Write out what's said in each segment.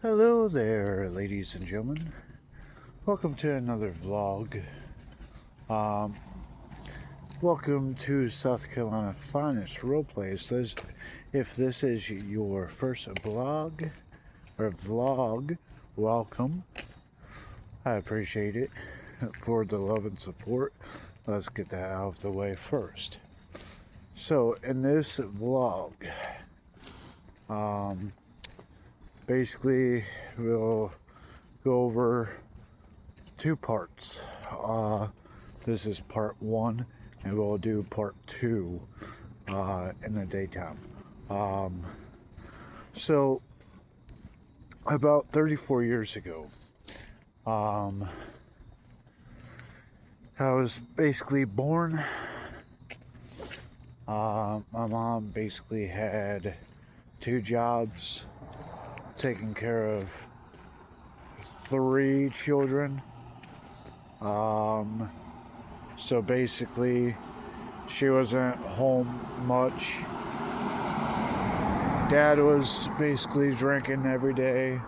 Hello there, ladies and gentlemen. Welcome to another vlog. Um, Welcome to South Carolina Finest Roleplays. If this is your first blog or vlog, welcome. I appreciate it for the love and support. Let's get that out of the way first. So, in this vlog, basically, we'll go over two parts. This is part one, and we'll do part two in the daytime. So, about 34 years ago, I was basically born. My mom basically had two jobs, taking care of three children. So basically, she wasn't home much. Dad was basically drinking every day,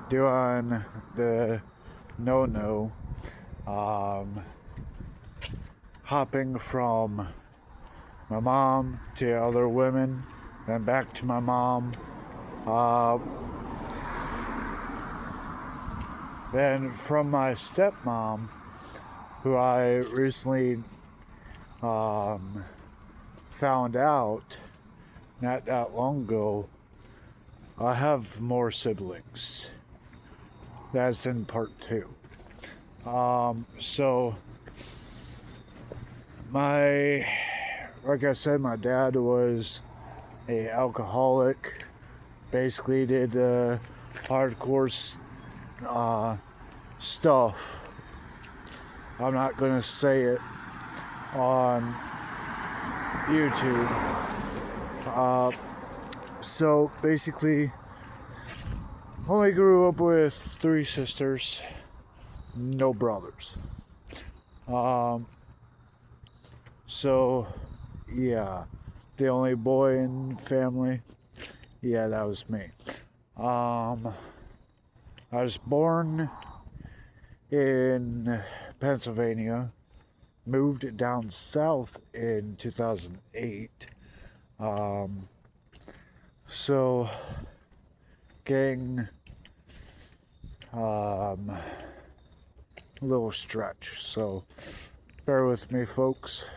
doing the no-no, hopping from my mom to other women, then back to my mom. Then from my stepmom, who I recently found out not that long ago, I have more siblings. That's in part two. So like I said, my dad was a alcoholic. Basically did the hardcore stuff. I'm not gonna say it on YouTube. So basically, only grew up with three sisters, no brothers. So yeah, the only boy in the family. Yeah, that was me. I was born in Pennsylvania, moved down south in 2008. So, getting a little stretch. So, bear with me, folks.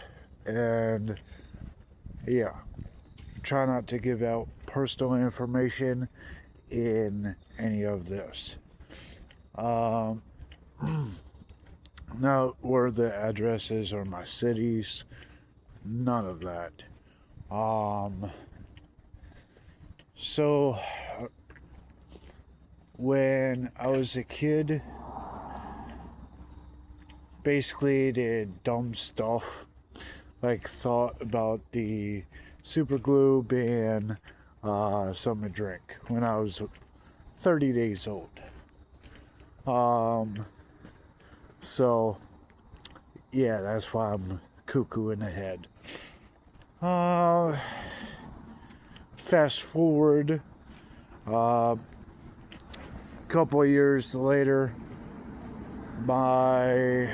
And yeah, try not to give out personal information in any of this. Not where the addresses or my cities, none of that. So when I was a kid, basically did dumb stuff, like thought about the super glue being something to drink when I was 30 days old. So yeah, that's why I'm cuckoo in the head. Fast forward a couple of years later, I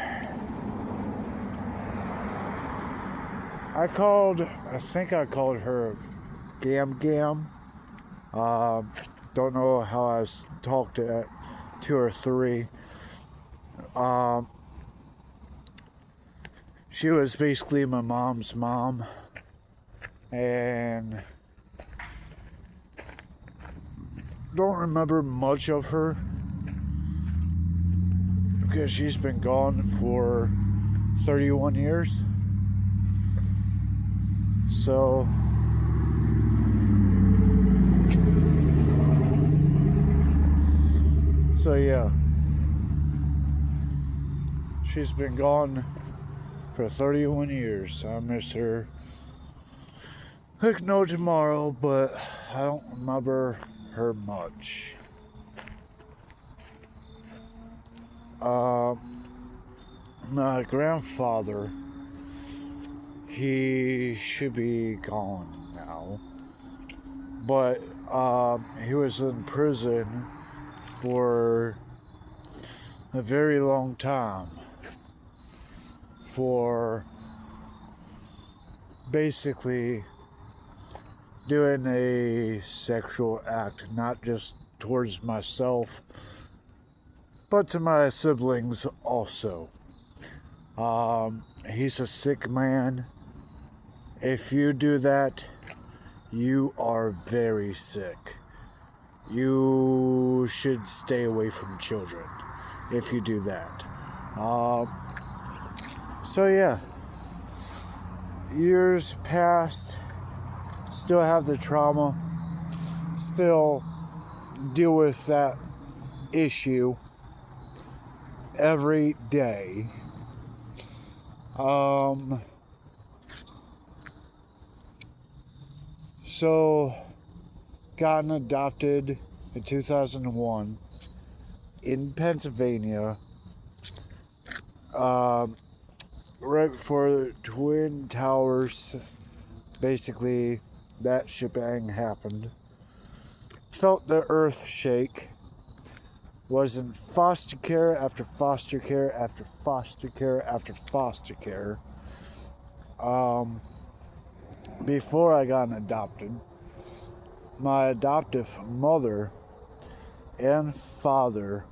think I called her Gam Gam. Don't know how I talked to two or three. She was basically my mom's mom, and don't remember much of her because she's been gone for 31 years. So yeah, she's been gone for 31 years. I miss her. Heck no tomorrow, but I don't remember her much. My grandfather, he should be gone now, but He was in prison for a very long time for basically doing a sexual act, not just towards myself, but to my siblings also. He's a sick man. If you do that, you are very sick. You should stay away from children if you do that. So yeah, years passed, still have the trauma, still deal with that issue every day. So gotten adopted in 2001 in Pennsylvania, right before Twin Towers, basically that shebang happened. Felt the earth shake. Was in foster care after foster care after foster care after foster care. Before I got adopted, my adoptive mother and father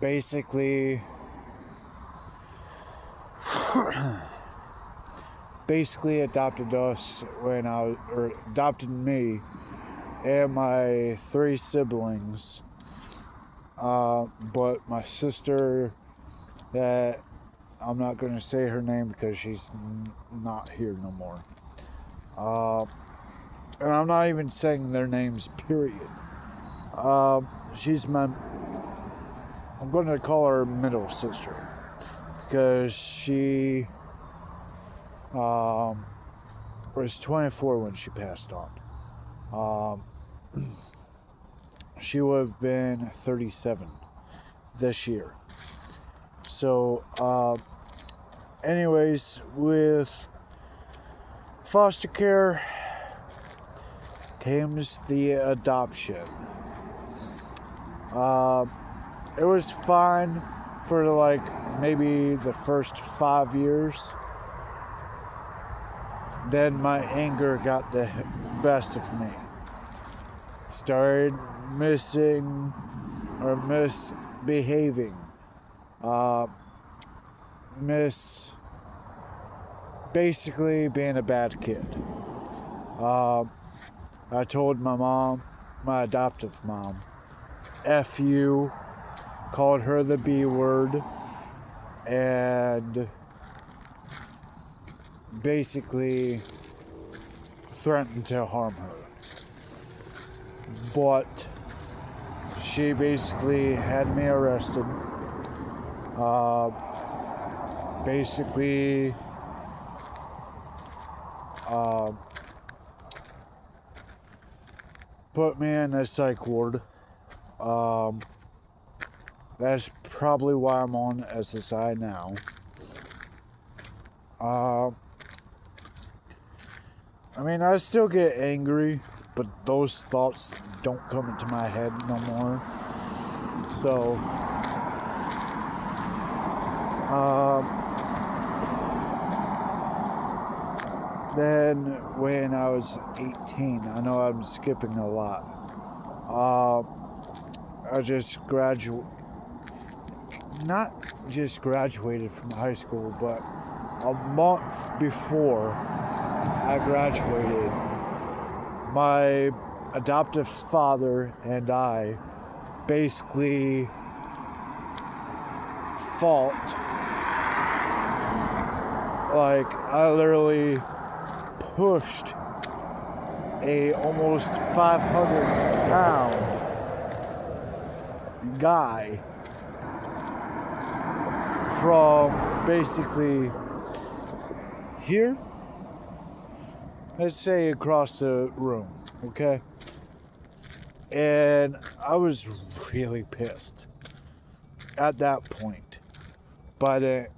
basically adopted us adopted me and my 3 siblings, but my sister, that I'm not going to say her name because she's not here no more, and I'm not even saying their names, period. I'm going to call her middle sister because she was 24 when she passed on. She would have been 37 this year. So, anyways, with foster care comes the adoption. It was fine for like maybe the first 5 years. Then my anger got the best of me. Started misbehaving. Basically being a bad kid. I told my mom, my adoptive mom, F you, called her the B word, and basically threatened to harm her. But she basically had me arrested. Basically put me in a psych ward. That's probably why I'm on SSI now. I mean, I still get angry, but those thoughts don't come into my head no more. So, then when I was 18, I know I'm skipping a lot. I just not just graduated from high school, but a month before I graduated, my adoptive father and I basically fought. Like, I literally pushed a almost 500-pound guy from basically here, let's say across the room, okay? And I was really pissed at that point. But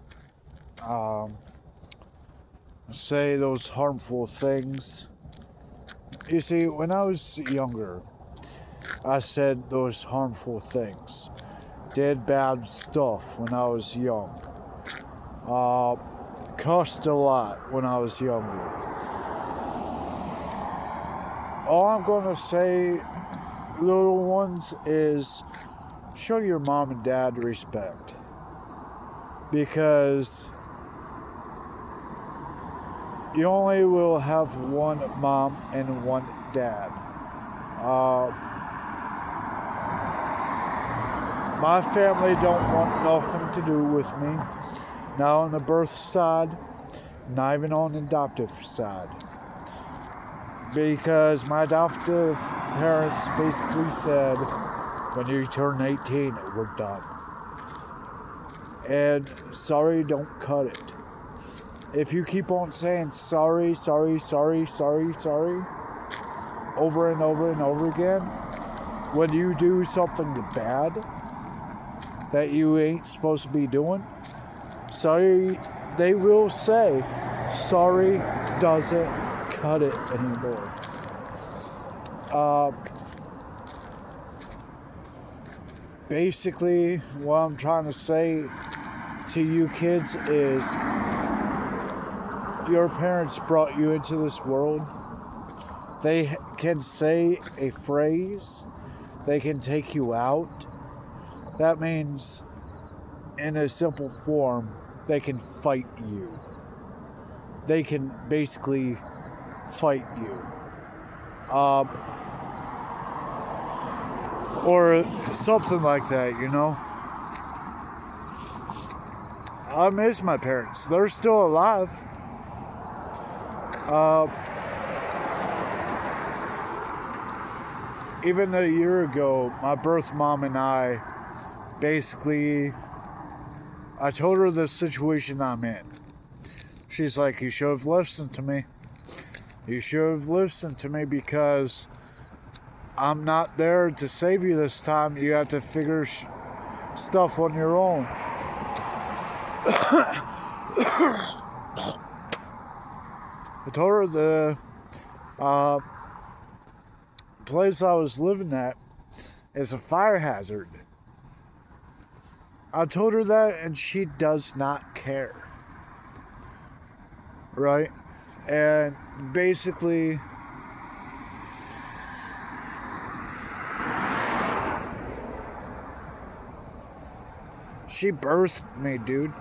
say those harmful things You see, when I was younger, I said those harmful things, did bad stuff when I was young, cussed a lot when I was younger. All I'm going to say, little ones, is show your mom and dad respect. Because you only will have one mom and one dad. My family don't want nothing to do with me. Not on the birth side, not even on the adoptive side. Because my adoptive parents basically said, when you turn 18, we're done. And sorry, don't cut it. If you keep on saying sorry, over and over and over again, when you do something bad that you ain't supposed to be doing, sorry, they will say, sorry doesn't cut it anymore. Basically, what I'm trying to say to you kids is your parents brought you into this world. They can say a phrase. They can take you out. That means, in a simple form, they can fight you. They can basically fight you. Or something like that, you know? I miss my parents. They're still alive. Even a year ago, my birth mom and I basically, I told her the situation I'm in. She's like, you should have listened to me. You should have listened to me because I'm not there to save you this time. You have to figure stuff on your own. I told her the place I was living at is a fire hazard. I told her that and she does not care. Right? And basically, she birthed me, dude.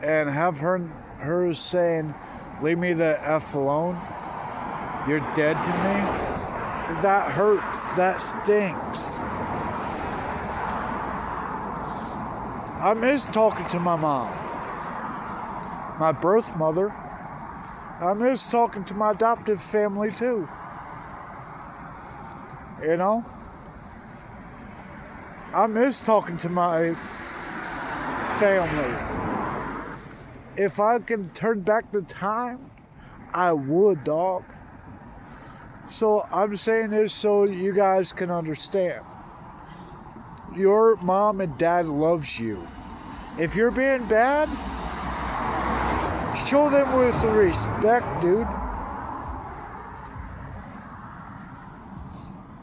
And have her saying, leave me the F alone. You're dead to me. That hurts. That stinks. I miss talking to my mom. My birth mother. I miss talking to my adoptive family too. You know? I miss talking to my family. If I can turn back the time, I would, dog. So I'm saying this so you guys can understand. Your mom and dad loves you. If you're being bad, show them with respect, dude.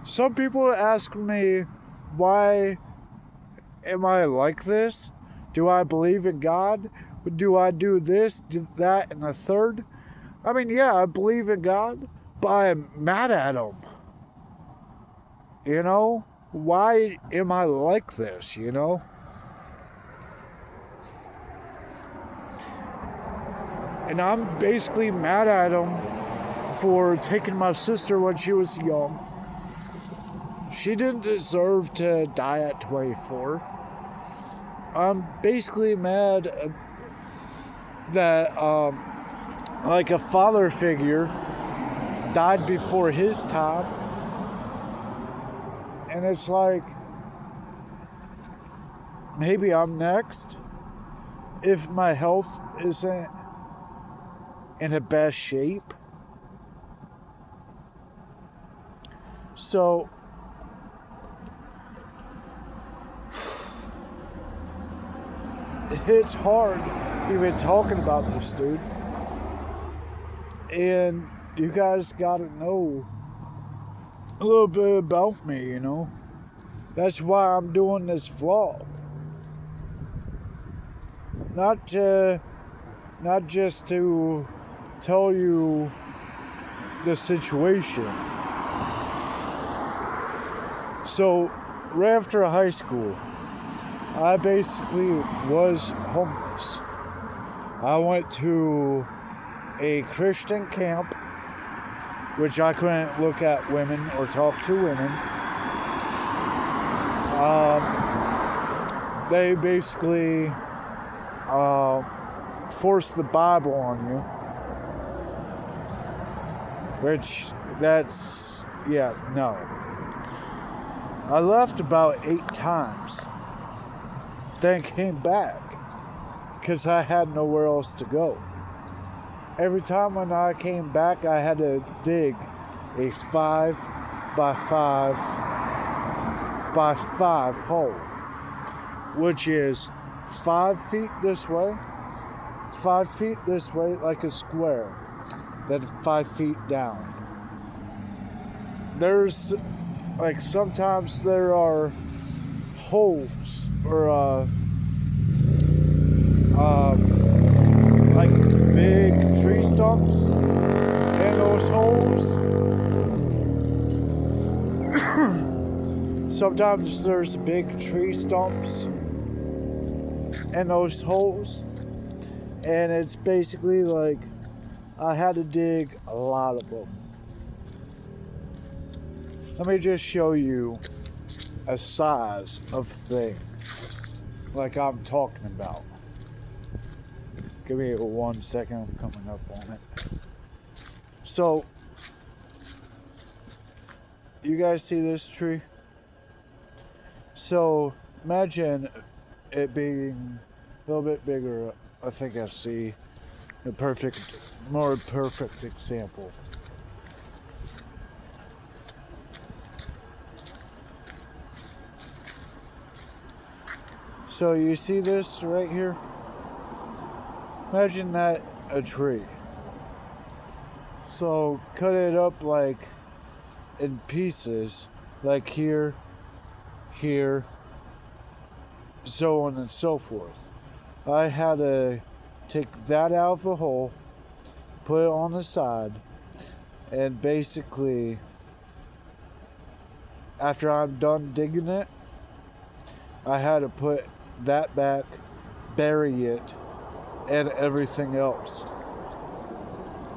Some people ask me, why am I like this? Do I believe in God? Do I do this, do that, and the third? I mean, yeah, I believe in God, but I'm mad at him. You know? Why am I like this, you know? And I'm basically mad at him for taking my sister when she was young. She didn't deserve to die at 24. I'm basically mad that like a father figure died before his time, and it's like, maybe I'm next if my health isn't in the best shape. So it's hard even talking about this, dude. And you guys gotta know a little bit about me, you know. That's why I'm doing this vlog. Not just to tell you the situation. So, right after high school, I basically was homeless. I went to a Christian camp, which I couldn't look at women or talk to women. They basically force the Bible on you, which no. I left about 8 times, then came back because I had nowhere else to go. Every time when I came back, I had to dig a 5 by 5 by 5 hole, which is 5 feet this way, 5 feet this way, like a square, then 5 feet down. There's, like, sometimes there are holes, or, like, big tree stumps in those holes. Sometimes there's big tree stumps in those holes, and it's basically like I had to dig a lot of them. Let me just show you a size of thing like I'm talking about. Give me 1 second, I'm coming up on it. So, you guys see this tree? So, imagine it being a little bit bigger. I think I see a more perfect example. So you see this right here? Imagine that a tree. So cut it up like in pieces, like here, here, so on and so forth. I had to take that out of the hole, put it on the side, and basically, after I'm done digging it, I had to put that back, bury it, and everything else.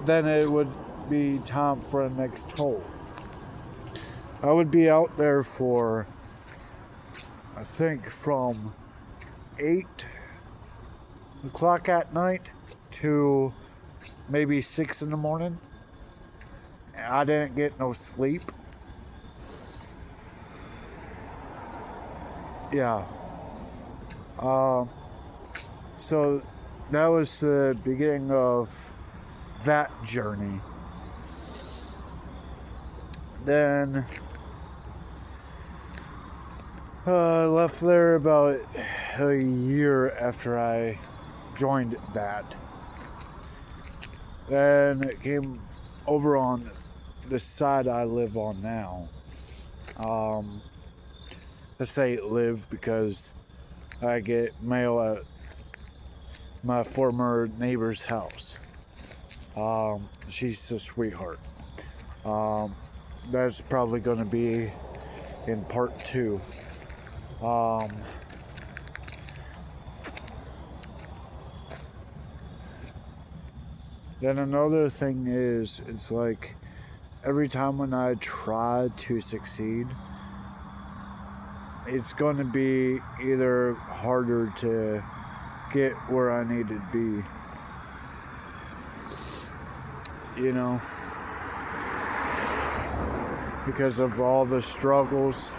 Then it would be time for the next hole. I would be out there for, I think, from 8 o'clock at night to maybe 6 in the morning. I didn't get no sleep. Yeah. So that was the beginning of that journey. Then I left there about a year after I joined that. Then it came over on the side I live on now. I say live because I get mail at my former neighbor's house. She's a sweetheart. That's probably going to be in part 2. Then another thing is, it's like every time when I try to succeed, it's going to be either harder to get where I need to be. You know? Because of all the struggles,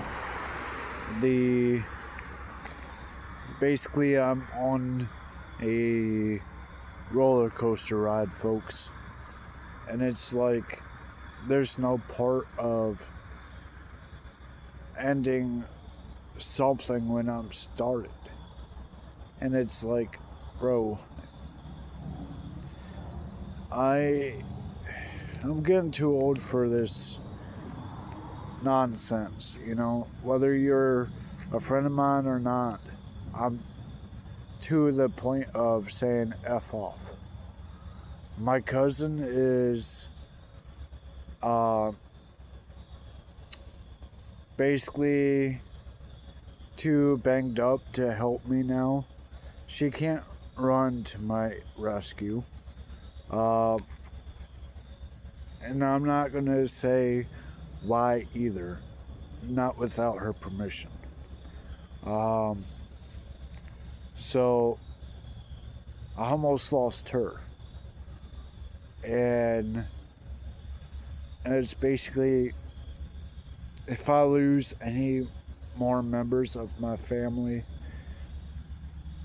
basically I'm on a roller coaster ride, folks. And it's like there's no part of ending something when I'm started. And it's like, bro, I I'm getting too old for this nonsense, you know. Whether you're a friend of mine or not, I'm to the point of saying F off. My cousin is basically too banged up to help me now. She can't run to my rescue. And I'm not going to say why either. Not without her permission. So I almost lost her. And it's basically, if I lose any more members of my family,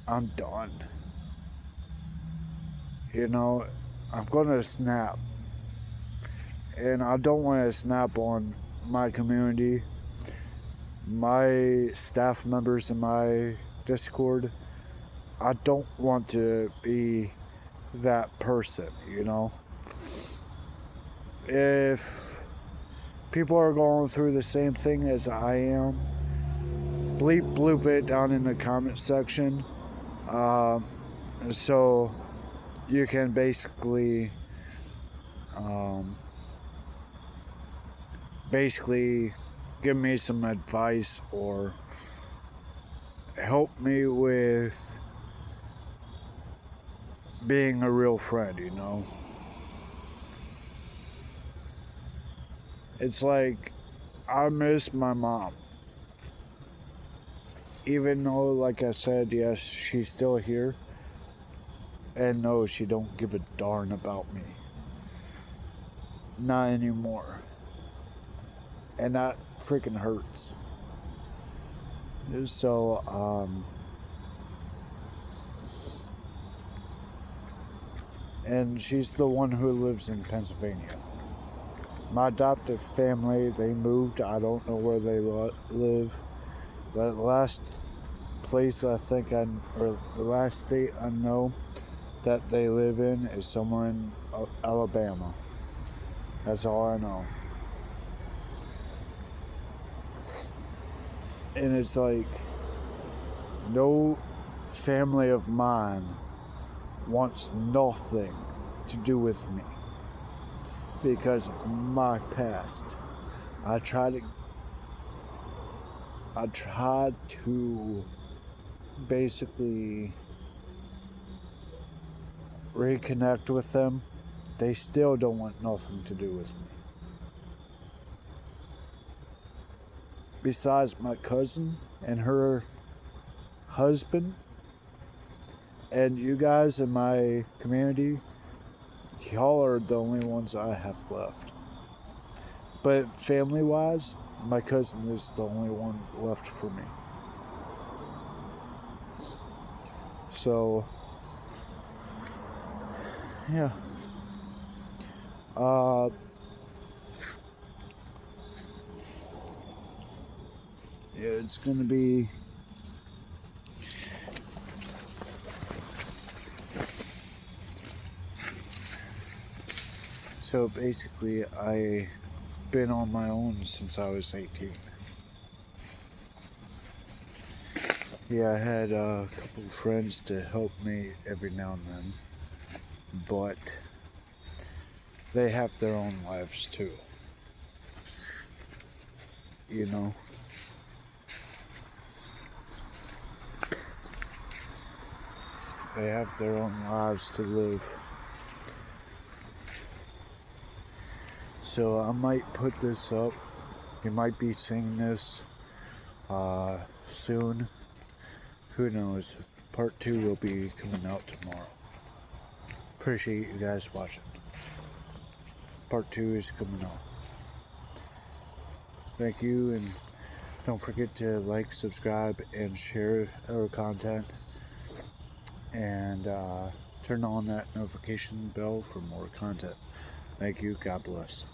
I'm done. You know, I'm gonna snap. And I don't want to snap on my community, my staff members in my Discord. I don't want to be that person, you know. If people are going through the same thing as I am, bleep bloop it down in the comment section, so you can basically give me some advice or help me with being a real friend, you know. It's like I miss my mom. Even though, like I said, yes, she's still here. And no, she don't give a darn about me. Not anymore. And that freaking hurts. So, and she's the one who lives in Pennsylvania. My adoptive family, they moved. I don't know where they live. The last place or the last state I know that they live in is somewhere in Alabama. That's all I know. And it's like, no family of mine wants nothing to do with me because of my past. I tried to basically reconnect with them. They still don't want nothing to do with me. Besides my cousin and her husband, and you guys in my community, y'all are the only ones I have left. But family-wise, my cousin is the only one left for me. So, yeah. It's gonna be so basically I've been on my own since I was 18. Yeah, I had a couple of friends to help me every now and then, but they have their own lives too. You know? They have their own lives to live. So I might put this up. You might be seeing this soon. Who knows? Part 2 will be coming out tomorrow. Appreciate you guys watching. Part 2 is coming out. Thank you, and don't forget to like, subscribe, and share our content. And turn on that notification bell for more content. Thank you. God bless.